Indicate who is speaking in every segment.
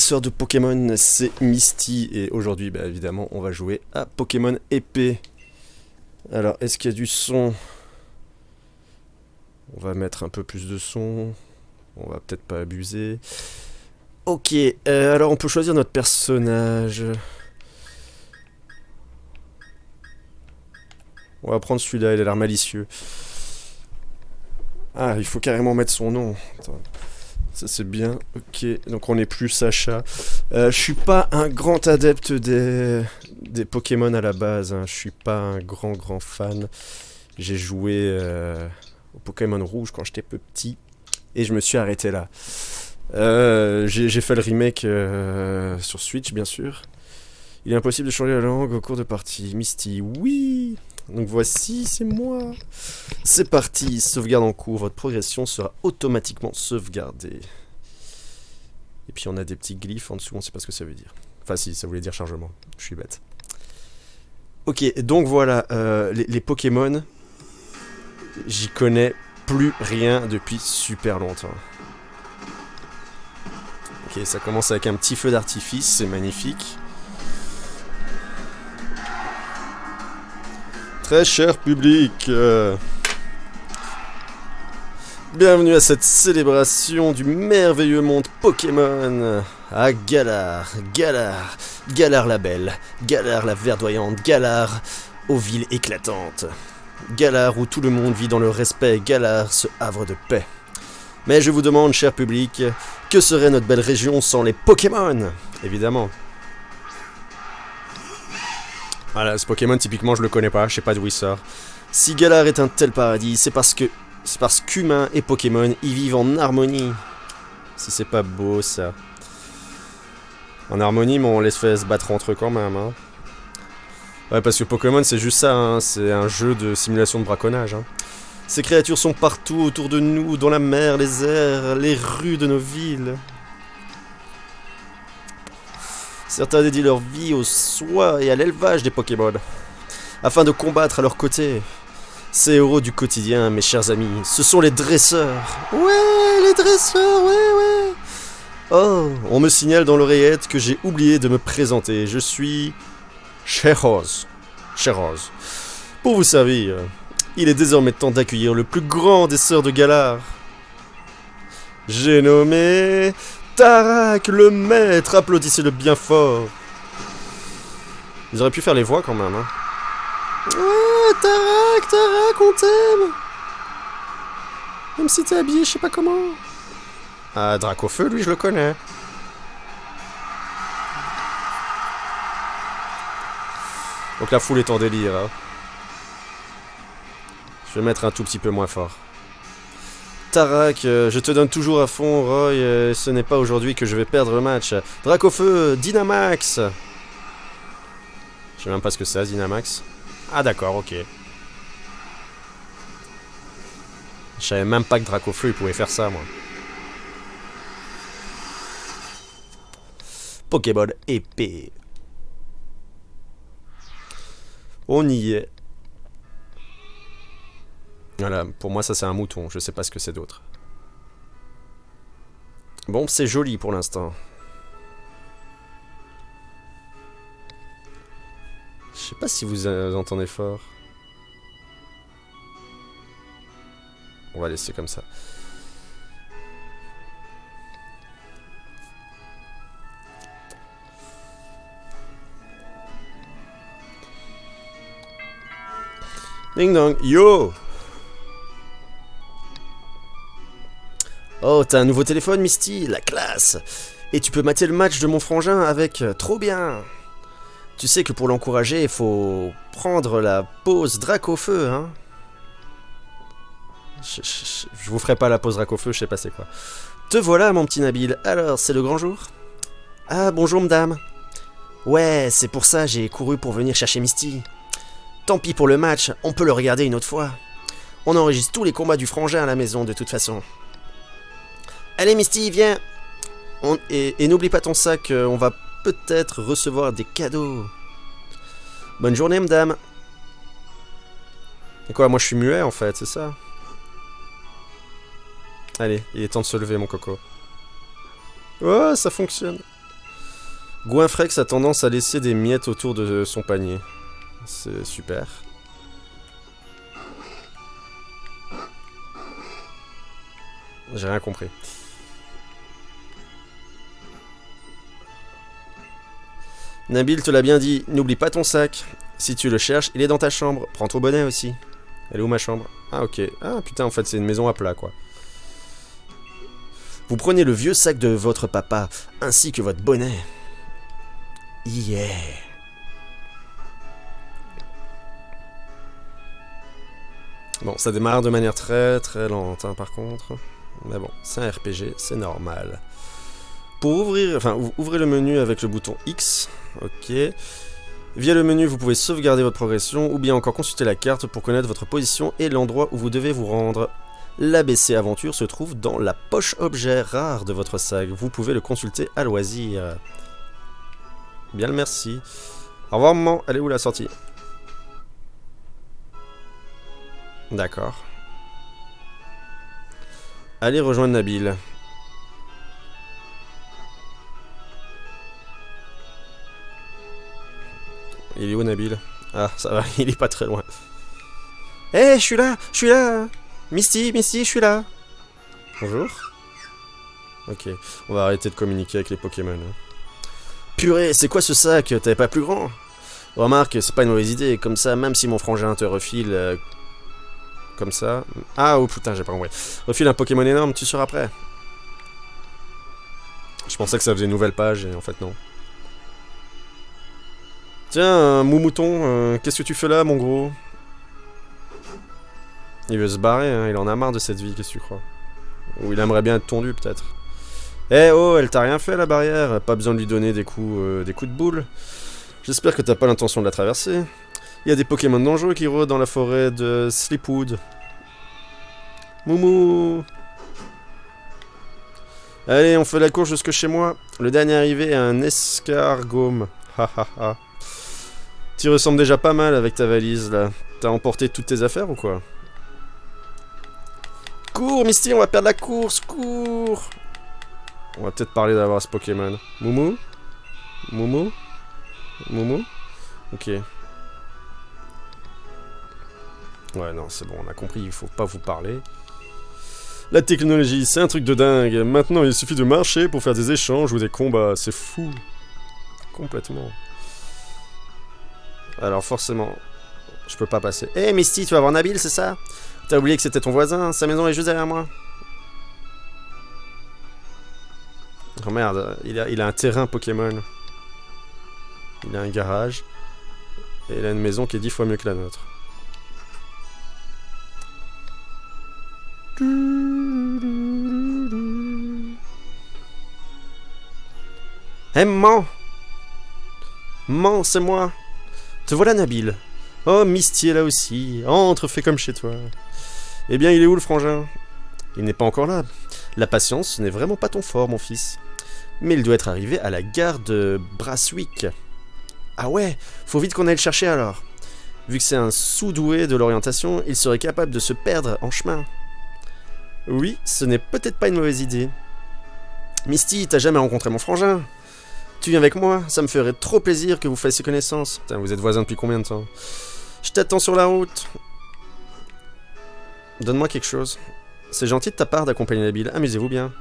Speaker 1: connaisseur de Pokémon, c'est Misty, et aujourd'hui, bah, évidemment, on va jouer à Pokémon épée. Alors, est-ce qu'il y a du son? On va mettre un peu plus de son, on va peut-être pas abuser. Ok, alors on peut choisir notre personnage. On va prendre celui-là, il a l'air malicieux. Ah, il faut carrément mettre son nom. Attends. Ça c'est bien, ok, donc on n'est plus Sacha. Je suis pas un grand adepte des Pokémon à la base, hein. Je suis pas un grand fan. J'ai joué au Pokémon Rouge quand j'étais petit, et je me suis arrêté là. J'ai fait le remake sur Switch, bien sûr. Il est impossible de changer la langue au cours de partie. Misty, oui. Donc voici, c'est moi. C'est parti, sauvegarde en cours. Votre progression sera automatiquement sauvegardée. Et puis on a des petits glyphes en dessous, on sait pas ce que ça veut dire. Enfin si, ça voulait dire chargement. Je suis bête. Ok, donc voilà, les Pokémon, j'y connais plus rien depuis super longtemps. Ok, ça commence avec un petit feu d'artifice, c'est magnifique. Très cher public, bienvenue à cette célébration du merveilleux monde Pokémon. À Galar, Galar la belle, Galar la verdoyante, Galar aux villes éclatantes. Galar où tout le monde vit dans le respect, Galar ce havre de paix. Mais je vous demande, cher public, que serait notre belle région sans les Pokémon? Évidemment. Voilà, ce Pokémon, typiquement, je le connais pas, je sais pas d'où il sort. Si Galar est un tel paradis, c'est parce qu'humains et Pokémon y vivent en harmonie. Si c'est pas beau, ça. En harmonie, mais on les fait se battre entre eux quand même, hein. Ouais, parce que Pokémon, c'est juste ça, hein. C'est un jeu de simulation de braconnage, hein. Ces créatures sont partout autour de nous, dans la mer, les airs, les rues de nos villes. Certains dédient leur vie au soin et à l'élevage des Pokémon, afin de combattre à leurs côtés. Ces héros du quotidien, mes chers amis, ce sont les dresseurs. Ouais, les dresseurs, ouais. Oh, on me signale dans l'oreillette que j'ai oublié de me présenter. Je suis Cheroz. Pour vous servir, il est désormais temps d'accueillir le plus grand des sœurs de Galar. J'ai nommé Tarak, le maître. Applaudissez-le bien fort. Ils auraient pu faire les voix quand même, hein. Ouais, Tarak, on t'aime. Même si t'es habillé, je sais pas comment. Ah, Dracofeu, lui, je le connais. Donc la foule est en délire, hein. Je vais mettre un tout petit peu moins fort. Tarak, je te donne toujours à fond, Roy. Ce n'est pas aujourd'hui que je vais perdre le match. Dracofeu, Dynamax. Je sais même pas ce que c'est, Dynamax. Ah d'accord, ok. Je savais même pas que Dracofeu il pouvait faire ça, moi. Pokémon épée. On y est. Voilà, pour moi ça c'est un mouton, je sais pas ce que c'est d'autre. Bon, c'est joli pour l'instant. Je sais pas si vous entendez fort. On va laisser comme ça. Ding dong, yo! Oh, t'as un nouveau téléphone, Misty, la classe! Et tu peux mater le match de mon frangin avec, trop bien! Tu sais que pour l'encourager, il faut prendre la pause Dracofeu, hein? Je vous ferai pas la pause Dracofeu, je sais pas c'est quoi. Te voilà, mon petit Nabil. Alors, c'est le grand jour? Ah, bonjour, madame. Ouais, c'est pour ça j'ai couru pour venir chercher Misty. Tant pis pour le match, on peut le regarder une autre fois. On enregistre tous les combats du frangin à la maison, de toute façon. Allez, Misty, viens! Et n'oublie pas ton sac, on va peut-être recevoir des cadeaux. Bonne journée, madame. Et quoi, moi je suis muet en fait, c'est ça? Allez, il est temps de se lever, mon coco. Oh, ça fonctionne. Goinfrex a tendance à laisser des miettes autour de son panier. C'est super. J'ai rien compris. Nabil te l'a bien dit, n'oublie pas ton sac. Si tu le cherches, il est dans ta chambre. Prends ton bonnet aussi. Elle est où ma chambre? Ah ok. Ah putain, en fait c'est une maison à plat quoi. Vous prenez le vieux sac de votre papa, ainsi que votre bonnet. Yeah. Bon, ça démarre de manière très très lente hein, par contre. Mais bon, c'est un RPG, c'est normal. Pour ouvrir, enfin, ouvrez le menu avec le bouton X. Ok. Via le menu, vous pouvez sauvegarder votre progression ou bien encore consulter la carte pour connaître votre position et l'endroit où vous devez vous rendre. L'ABC Aventure se trouve dans la poche objet rare de votre sac. Vous pouvez le consulter à loisir. Bien le merci. Au revoir maman, elle est où la sortie? D'accord. Allez rejoindre Nabil. Il est où Nabil? Ah, ça va, il est pas très loin. Eh, je suis là, je suis là. Misty, Misty, je suis là. Bonjour. Ok, on va arrêter de communiquer avec les Pokémon. Hein. Purée, c'est quoi ce sac? T'avais pas plus grand? Remarque, c'est pas une mauvaise idée. Comme ça, même si mon frangin te refile... comme ça... Ah, oh putain, j'ai pas compris. Refile un Pokémon énorme, tu seras prêt. Je pensais que ça faisait une nouvelle page, et en fait non. Tiens, Moumouton, qu'est-ce que tu fais là, mon gros? Il veut se barrer, hein, il en a marre de cette vie, qu'est-ce que tu crois? Ou il aimerait bien être tondu, peut-être. Eh oh, elle t'a rien fait, la barrière? Pas besoin de lui donner des coups de boule. J'espère que t'as pas l'intention de la traverser. Il y a des Pokémon dangereux qui rôdent dans la forêt de Sleepwood. Moumou! Allez, on fait la course jusque chez moi. Le dernier arrivé est un escargome. Ha ha ha. Tu ressembles déjà pas mal avec ta valise, là. T'as emporté toutes tes affaires ou quoi? Cours, Misty, on va perdre la course, cours! On va peut-être parler d'avoir ce Pokémon. Moumou? Moumou? Moumou? Ok. Ouais, non, c'est bon, on a compris, il faut pas vous parler. La technologie, c'est un truc de dingue. Maintenant, il suffit de marcher pour faire des échanges ou des combats. C'est fou. Complètement. Alors, forcément, je peux pas passer. Eh, Misty, tu vas voir Nabil, c'est ça? T'as oublié que c'était ton voisin? Sa maison est juste derrière moi. Oh merde, il a un terrain Pokémon. Il a un garage. Et il a une maison qui est 10 fois mieux que la nôtre. Eh, maman! Maman, c'est moi! Te voilà, Nabil. Oh, Misty est là aussi. Entre, fais comme chez toi. Eh bien, il est où le frangin? Il n'est pas encore là. La patience n'est vraiment pas ton fort, mon fils. Mais il doit être arrivé à la gare de Brasswick. Ah ouais, faut vite qu'on aille le chercher alors. Vu que c'est un sous-doué de l'orientation, il serait capable de se perdre en chemin. Oui, ce n'est peut-être pas une mauvaise idée. Misty, t'as jamais rencontré mon frangin? Tu viens avec moi? Ça me ferait trop plaisir que vous fassiez connaissance. Putain, vous êtes voisins depuis combien de temps? Je t'attends sur la route. Donne-moi quelque chose. C'est gentil de ta part d'accompagner Nabil, amusez-vous bien.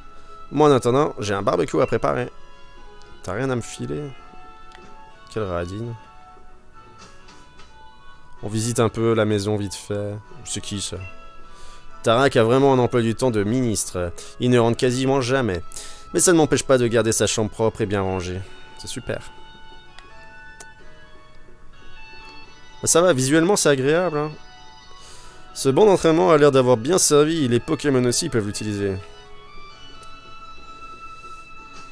Speaker 1: Moi en attendant, j'ai un barbecue à préparer. T'as rien à me filer? Quelle radine. On visite un peu la maison vite fait. C'est qui ça? Tarak a vraiment un emploi du temps de ministre. Il ne rentre quasiment jamais. Mais ça ne m'empêche pas de garder sa chambre propre et bien rangée. C'est super. Ça va, visuellement c'est agréable. Hein. Ce banc d'entraînement a l'air d'avoir bien servi. Les Pokémon aussi peuvent l'utiliser.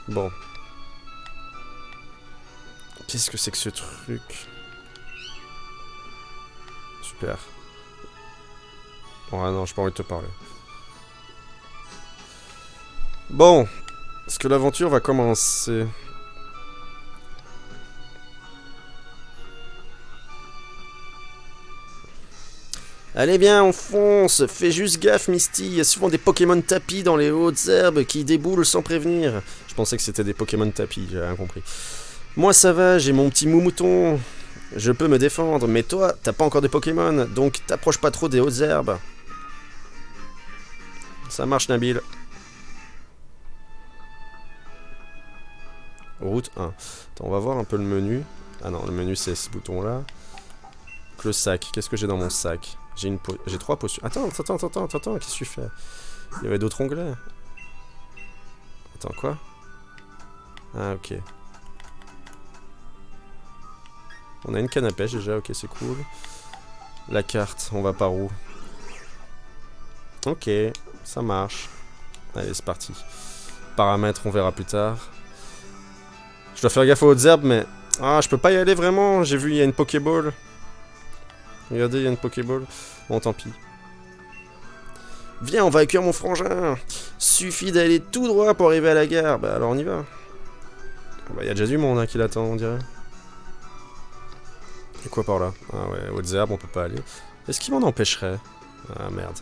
Speaker 1: Bon. Qu'est-ce que c'est que ce truc? Super. Oh ah non, j'ai pas envie de te parler. Bon. Est-ce que l'aventure va commencer? Allez bien, on fonce. Fais juste gaffe, Misty. Il y a souvent des Pokémon tapis dans les hautes herbes qui déboulent sans prévenir. Je pensais que c'était des Pokémon tapis, j'ai rien compris. Moi ça va, j'ai mon petit moumouton. Je peux me défendre, mais toi, t'as pas encore de Pokémon, donc t'approches pas trop des hautes herbes. Ça marche, Nabil. Route 1. Attends, on va voir un peu le menu. Ah non, le menu c'est ce bouton-là. Le sac, qu'est-ce que j'ai dans mon sac? J'ai 3 potions. Attends, qu'est-ce que tu fais? Il y avait d'autres onglets. Attends, quoi? Ah, ok. On a une canne à pêche déjà, ok, c'est cool. La carte, on va par où? Ok, ça marche. Allez, c'est parti. Paramètres, on verra plus tard. Je dois faire gaffe aux hautes herbes, mais... Ah, je peux pas y aller vraiment. J'ai vu, il y a une Pokéball. Regardez, il y a une Pokéball. Bon, tant pis. Viens, on va accueillir mon frangin. Suffit d'aller tout droit pour arriver à la gare. Bah, alors on y va. Bah, il y a déjà du monde hein, qui l'attend, on dirait. Et quoi par là? Ah ouais, hautes herbes, on peut pas aller. Est-ce qu'il m'en empêcherait? Ah merde.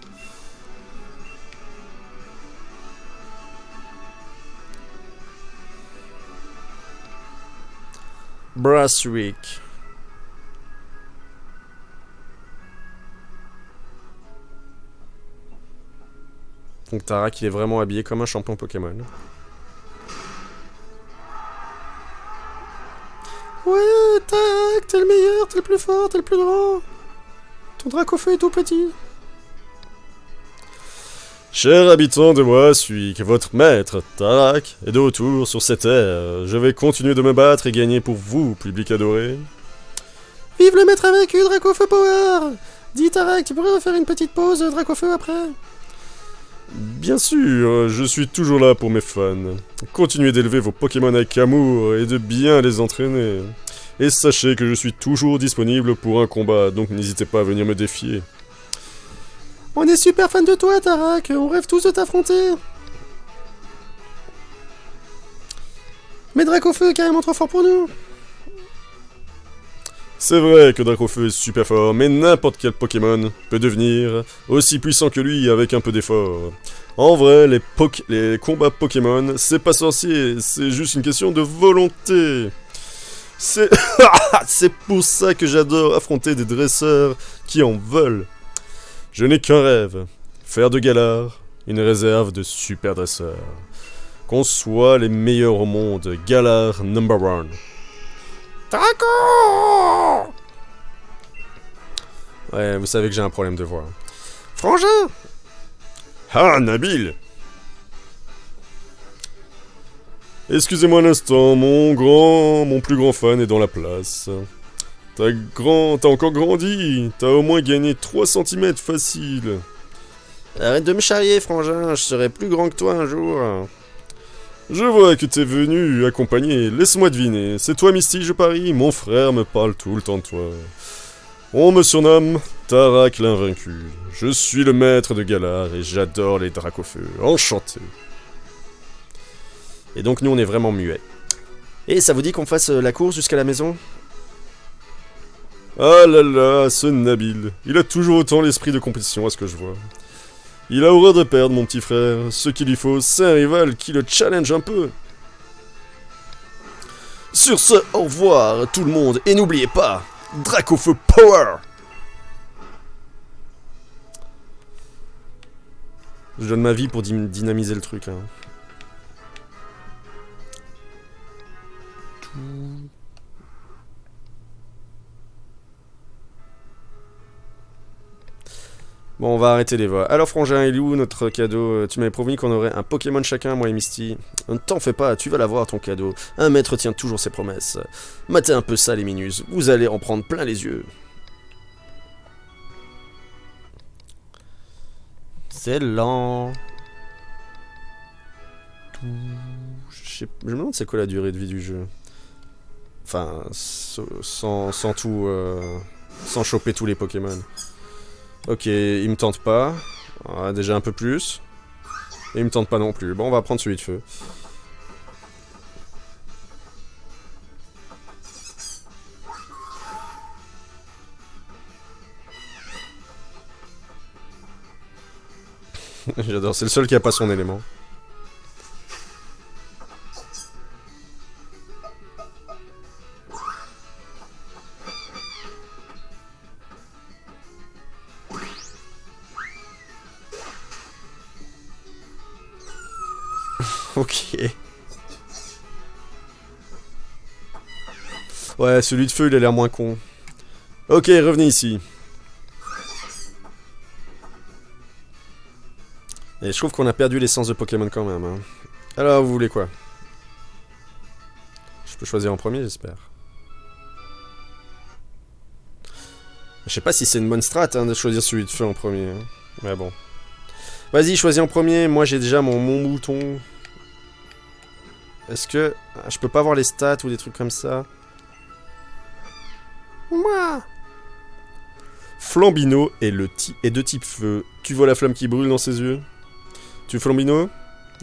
Speaker 1: Brasswick. Donc Tarak, il est vraiment habillé comme un champion Pokémon. Ouais, Tarak, t'es le meilleur, t'es le plus fort, t'es le plus grand. Ton Dracofeu est tout petit. Chers habitants de Moaswick, votre maître, Tarak, est de retour sur cette terre. Je vais continuer de me battre et gagner pour vous, public adoré. Vive le maître invaincu, Dracofeu Power! Dis Tarak, tu pourrais refaire une petite pause Dracofeu après? Bien sûr, je suis toujours là pour mes fans. Continuez d'élever vos Pokémon avec amour et de bien les entraîner. Et sachez que je suis toujours disponible pour un combat, donc n'hésitez pas à venir me défier. On est super fans de toi, Tarak, on rêve tous de t'affronter. Mais Dracofeu est carrément trop fort pour nous. C'est vrai que Dracofeu est super fort, mais n'importe quel Pokémon peut devenir aussi puissant que lui avec un peu d'effort. En vrai, les combats Pokémon, c'est pas sorcier, c'est juste une question de volonté. C'est pour ça que j'adore affronter des dresseurs qui en veulent. Je n'ai qu'un rêve, faire de Galar une réserve de super dresseurs. Qu'on soit les meilleurs au monde, Galar #1. Draco! Ouais, vous savez que j'ai un problème de voix. Frangin! Ah, Nabil! Excusez-moi un instant, mon plus grand fan est dans la place. T'as encore grandi, t'as au moins gagné 3 cm facile. Arrête de me charrier, frangin, je serai plus grand que toi un jour. Je vois que t'es venu accompagner, laisse-moi deviner, c'est toi Misty, je parie, mon frère me parle tout le temps de toi. On me surnomme Tarak l'invaincu, je suis le maître de Galar et j'adore les Dracofeu, enchanté. Et donc nous on est vraiment muets. Et ça vous dit qu'on fasse la course jusqu'à la maison? Ah là là, ce Nabil, il a toujours autant l'esprit de compétition à ce que je vois. Il a horreur de perdre, mon petit frère. Ce qu'il lui faut, c'est un rival qui le challenge un peu. Sur ce, au revoir tout le monde, et n'oubliez pas, Dracofeu Power! Je donne ma vie pour dynamiser le truc. Hein. Bon, on va arrêter les voix. Alors, Frangin, il est où notre cadeau? Tu m'avais promis qu'on aurait un Pokémon chacun, moi et Misty. Ne t'en fais pas, tu vas l'avoir, ton cadeau. Un maître tient toujours ses promesses. Matez un peu ça, les Minus. Vous allez en prendre plein les yeux. C'est lent. Je me demande c'est quoi la durée de vie du jeu. Enfin, sans tout... sans choper tous les Pokémon. Ok, il me tente pas. Ah, déjà un peu plus. Et il me tente pas non plus. Bon, on va prendre celui de feu. J'adore, c'est le seul qui a pas son élément. Ok. Ouais, celui de feu, il a l'air moins con. Ok, revenez ici. Et je trouve qu'on a perdu l'essence de Pokémon quand même. Hein. Alors, vous voulez quoi? Je peux choisir en premier, j'espère. Je sais pas si c'est une bonne strat hein, de choisir celui de feu en premier. Hein. Mais bon. Vas-y, choisis en premier. Moi, j'ai déjà mon mouton. Est-ce que... je peux pas voir les stats ou des trucs comme ça? Moi. Flambino est de type feu. Tu vois la flamme qui brûle dans ses yeux? Tu veux Flambino?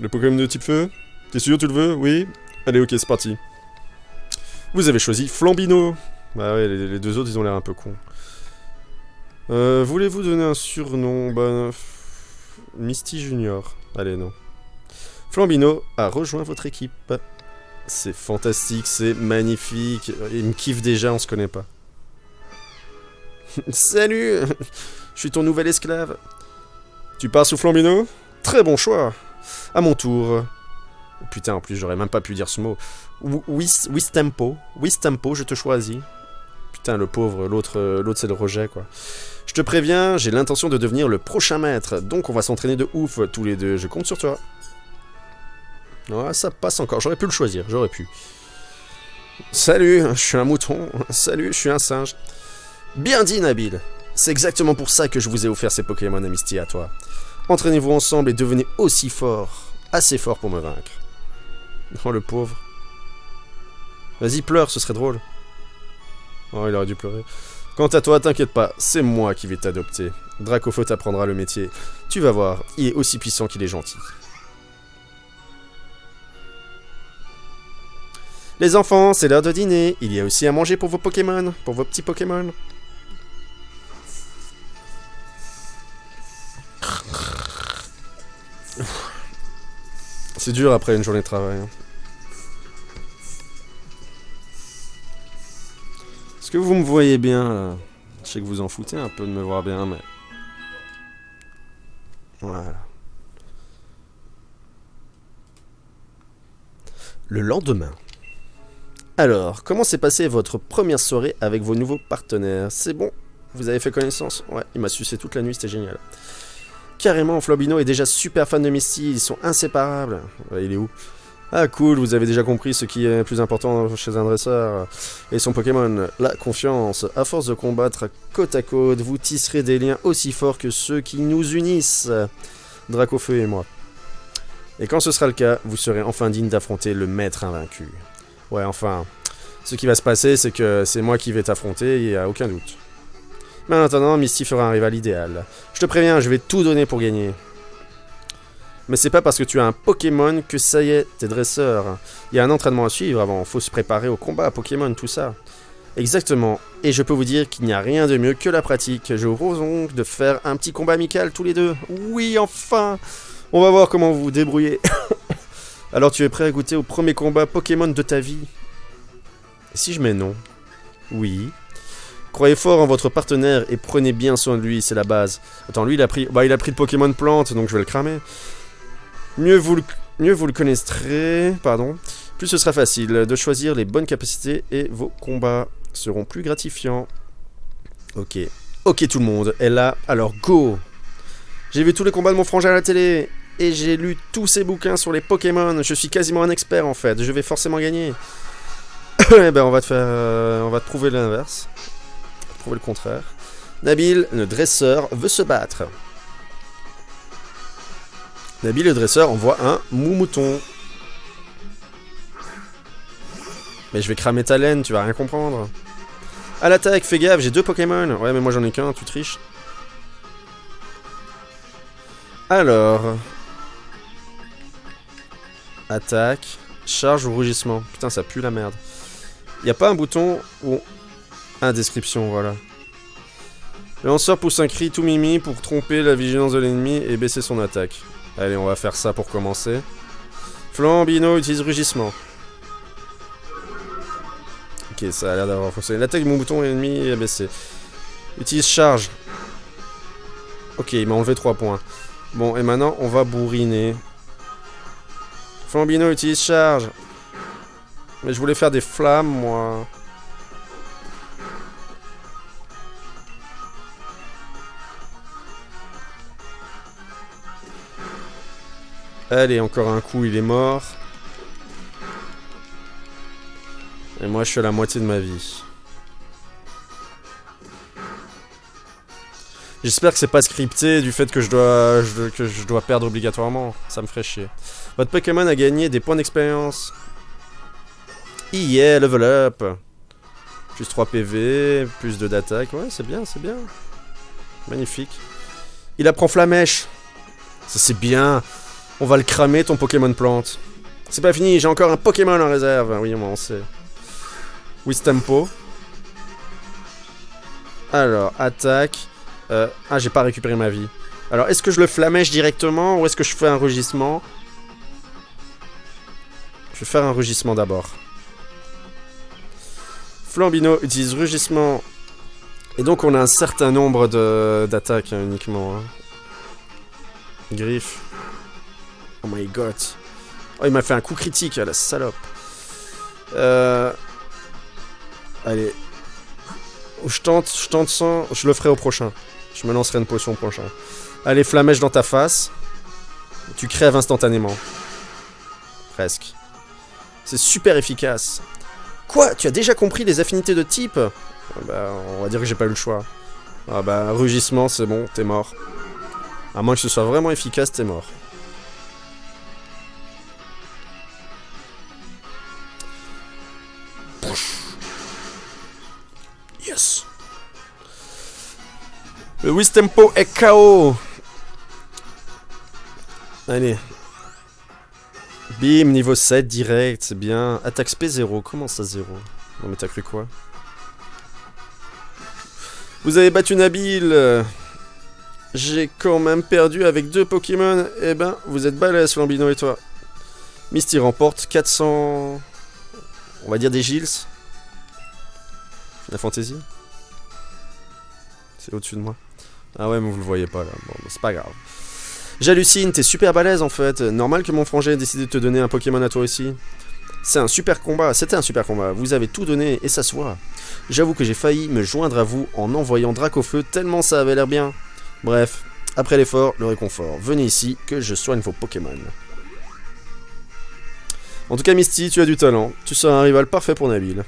Speaker 1: Le Pokémon de type feu? T'es sûr, tu le veux? Oui? Allez, ok, c'est parti. Vous avez choisi Flambino. Bah ouais, les deux autres, ils ont l'air un peu cons. Voulez-vous donner un surnom? Bah... Misty Junior. Allez, non. Flambino a rejoint votre équipe. C'est fantastique, c'est magnifique. Il me kiffe déjà, on se connaît pas. Salut! Je suis ton nouvel esclave. Tu pars sous Flambino? Très bon choix. À mon tour. Putain, en plus, j'aurais même pas pu dire ce mot. Wistempo, je te choisis. Putain, le pauvre, l'autre c'est le rejet, quoi. Je te préviens, j'ai l'intention de devenir le prochain maître, donc on va s'entraîner de ouf, tous les deux. Je compte sur toi. Ouais, ça passe encore. J'aurais pu le choisir, j'aurais pu. Salut, je suis un mouton. Salut, je suis un singe. Bien dit, Nabil. C'est exactement pour ça que je vous ai offert ces Pokémon Misty à toi. Entraînez-vous ensemble et devenez aussi fort. Assez fort pour me vaincre. Oh, le pauvre. Vas-y, pleure, ce serait drôle. Oh, il aurait dû pleurer. Quant à toi, t'inquiète pas, c'est moi qui vais t'adopter. Dracofeu t'apprendra le métier. Tu vas voir, il est aussi puissant qu'il est gentil. Les enfants, c'est l'heure de dîner. Il y a aussi à manger pour vos Pokémon, pour vos petits Pokémon. C'est dur après une journée de travail. Est-ce que vous me voyez bien là? Je sais que vous en foutez un peu de me voir bien, mais... Voilà. Le lendemain. Alors, comment s'est passée votre première soirée avec vos nouveaux partenaires? C'est bon? Vous avez fait connaissance? Ouais, il m'a sucé toute la nuit, c'était génial. Carrément, Flambino est déjà super fan de Misty, ils sont inséparables. Ouais, il est où? Ah cool, vous avez déjà compris ce qui est le plus important chez un dresseur et son Pokémon, la confiance. À force de combattre côte à côte, vous tisserez des liens aussi forts que ceux qui nous unissent, Dracofeu et moi. Et quand ce sera le cas, vous serez enfin digne d'affronter le maître invaincu. Ouais, enfin, ce qui va se passer, c'est que c'est moi qui vais t'affronter, il n'y a aucun doute. Mais en attendant, Misty fera un rival idéal. Je te préviens, je vais tout donner pour gagner. Mais c'est pas parce que tu as un Pokémon que ça y est, t'es dresseur. Il y a un entraînement à suivre avant, faut se préparer au combat à Pokémon, tout ça. Exactement, et je peux vous dire qu'il n'y a rien de mieux que la pratique. Je vous propose donc de faire un petit combat amical tous les deux. Oui, enfin! On va voir comment vous vous débrouillez. Alors tu es prêt à goûter au premier combat Pokémon de ta vie? Et si je mets non? Oui. Croyez fort en votre partenaire et prenez bien soin de lui, c'est la base. Attends, lui il a pris le Pokémon plante, donc je vais le cramer. Mieux vous le connaîtrez, plus ce sera facile de choisir les bonnes capacités et vos combats seront plus gratifiants. Ok. Ok tout le monde, est là, alors go! J'ai vu tous les combats de mon frangin à la télé et j'ai lu tous ces bouquins sur les Pokémon, je suis quasiment un expert en fait, je vais forcément gagner. Eh ben on va te prouver l'inverse. Prouver le contraire. Nabil, le dresseur, veut se battre. Nabil, le dresseur, envoie un mouton. Mais je vais cramer ta laine, tu vas rien comprendre. À l'attaque, fais gaffe, j'ai 2 Pokémon. Ouais, mais moi j'en ai qu'un, tu triches. Alors... Attaque, charge ou rugissement. Putain, ça pue la merde. Y a pas un bouton où... Description, voilà. Le lanceur pousse un cri tout mimi pour tromper la vigilance de l'ennemi et baisser son attaque. Allez, on va faire ça pour commencer. Flambino utilise rugissement. Ok, ça a l'air d'avoir fonctionné. L'attaque de mon bouton ennemi est baissée. Utilise charge. Ok, il m'a enlevé 3 points. Bon, et maintenant, on va bourriner. Flambino utilise charge. Mais je voulais faire des flammes, moi. Allez, encore un coup, il est mort. Et moi, je suis à la moitié de ma vie. J'espère que c'est pas scripté du fait que je dois perdre obligatoirement. Ça me ferait chier. Votre Pokémon a gagné des points d'expérience. Yeah, level up. Plus 3 PV, plus 2 d'attaque. Ouais, c'est bien, c'est bien. Magnifique. Il apprend Flamèche. Ça, c'est bien. On va le cramer, ton Pokémon plante. C'est pas fini, j'ai encore un Pokémon en réserve. Oui, on sait. Wistempo. Alors, attaque. Ah, j'ai pas récupéré ma vie. Alors, est-ce que je le flamèche directement ou est-ce que je fais un rugissement? Je vais faire un rugissement d'abord. Flambino utilise rugissement. Et donc, on a un certain nombre d'attaques uniquement. Hein. Griffe. Oh my god. Oh, il m'a fait un coup critique, la salope. Allez. Je tente sans... Je le ferai au prochain. Je me lancerai une potion au prochain. Allez, flamèche dans ta face. Tu crèves instantanément. Presque. C'est super efficace. Quoi? Tu as déjà compris les affinités de type? Bah, on va dire que j'ai pas eu le choix. Ah bah, rugissement, c'est bon, t'es mort. À moins que ce soit vraiment efficace, t'es mort. Yes. Le Wistempo est KO. Allez. Bim, niveau 7 direct, c'est bien. Attaque SP 0, comment ça 0? Non mais t'as cru quoi? Vous avez battu Nabil. J'ai quand même perdu avec 2 Pokémon. Eh ben, vous êtes balèze, Flambino et toi. Misty remporte 400... On va dire des Gilles. La fantaisie. C'est au-dessus de moi. Ah ouais, mais vous le voyez pas là. Bon, c'est pas grave. J'hallucine, t'es super balèze en fait. Normal que mon frangin ait décidé de te donner un Pokémon à toi aussi. C'est un super combat, c'était un super combat. Vous avez tout donné et ça se voit. J'avoue que j'ai failli me joindre à vous en envoyant Dracofeu tellement ça avait l'air bien. Bref, après l'effort, le réconfort. Venez ici que je soigne vos Pokémon. En tout cas, Misty, tu as du talent. Tu seras un rival parfait pour Nabil.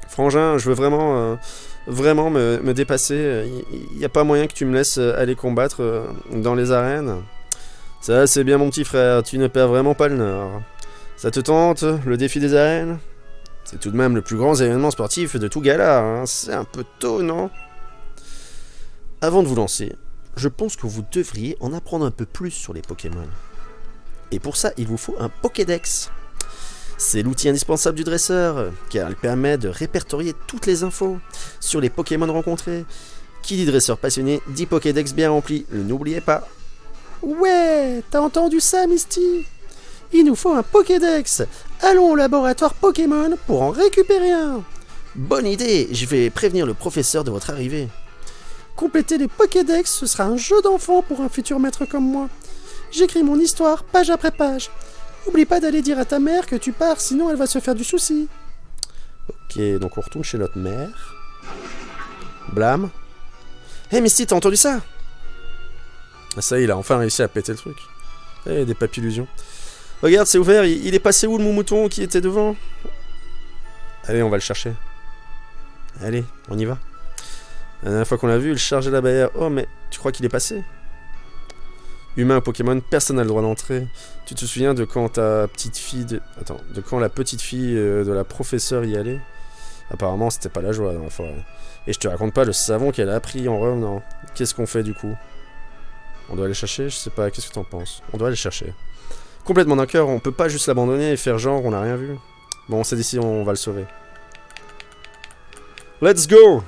Speaker 1: Frangin, je veux vraiment me dépasser. Il n'y a pas moyen que tu me laisses aller combattre dans les arènes. Ça, c'est bien mon petit frère, tu ne perds vraiment pas le nord. Ça te tente, le défi des arènes? C'est tout de même le plus grand événement sportif de tout Galar, hein. C'est un peu tôt, non? Avant de vous lancer, je pense que vous devriez en apprendre un peu plus sur les Pokémon. Et pour ça, il vous faut un Pokédex. C'est l'outil indispensable du dresseur, car il permet de répertorier toutes les infos sur les Pokémon rencontrés. Qui dit dresseur passionné, dit Pokédex bien rempli, n'oubliez pas. Ouais, t'as entendu ça, Misty? Il nous faut un Pokédex. Allons au laboratoire Pokémon pour en récupérer un. Bonne idée, je vais prévenir le professeur de votre arrivée. Compléter les Pokédex, ce sera un jeu d'enfant pour un futur maître comme moi. J'écris mon histoire page après page. N'oublie pas d'aller dire à ta mère que tu pars, sinon elle va se faire du souci. Ok, donc on retourne chez notre mère. Blam. Hey Misty, t'as entendu ça? Ça y est, il a enfin réussi à péter le truc. Eh, des papillusions. Regarde, c'est ouvert, il est passé où le mouton qui était devant? Allez, on va le chercher. Allez, on y va. La dernière fois qu'on l'a vu, il chargeait la barrière. Oh, mais tu crois qu'il est passé? Humain, Pokémon, personne n'a le droit d'entrer. Tu te souviens de quand ta petite fille... de quand la petite fille de la professeure y allait? Apparemment, c'était pas la joie dans la forêt. Et je te raconte pas le savon qu'elle a appris en revenant. Qu'est-ce qu'on fait du coup? On doit aller chercher? Je sais pas, qu'est-ce que t'en penses? On doit aller chercher. Complètement d'accord, on peut pas juste l'abandonner et faire genre on n'a rien vu. Bon, on s'est dit si on va le sauver. Let's go!